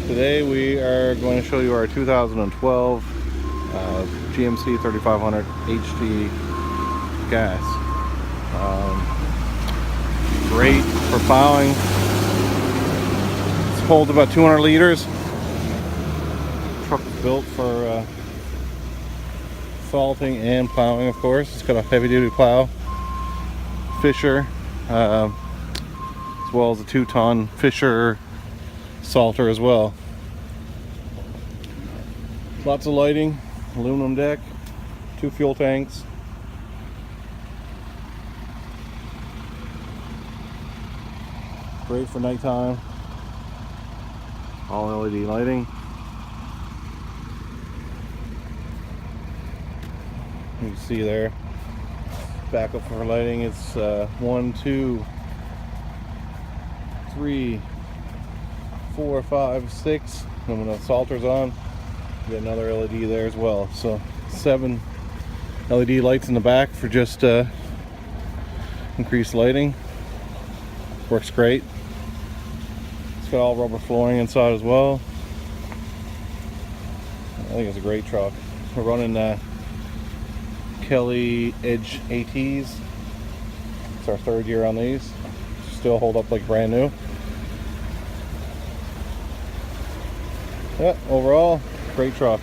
Today we are going to show you our 2012 GMC 3500 HT gas. Great for plowing. It holds about 200 liters. The truck is built for salting and plowing, of course. It's got a heavy-duty plow, Fisher, as well as a 2-ton Fisher salter as well. Lots of lighting, aluminum deck, 2 fuel tanks. Great for nighttime. All LED lighting. You can see there, backup for lighting. It's 1, 2, 3, 4, 5, 6. And when the salter's on, you get another LED there as well. So 7 LED lights in the back for just increased lighting. Works great. It's got all rubber flooring inside as well. I think it's a great truck. We're running Kelly Edge ATs. It's our 3rd year on these. Still hold up like brand new. Yeah, overall, great truck.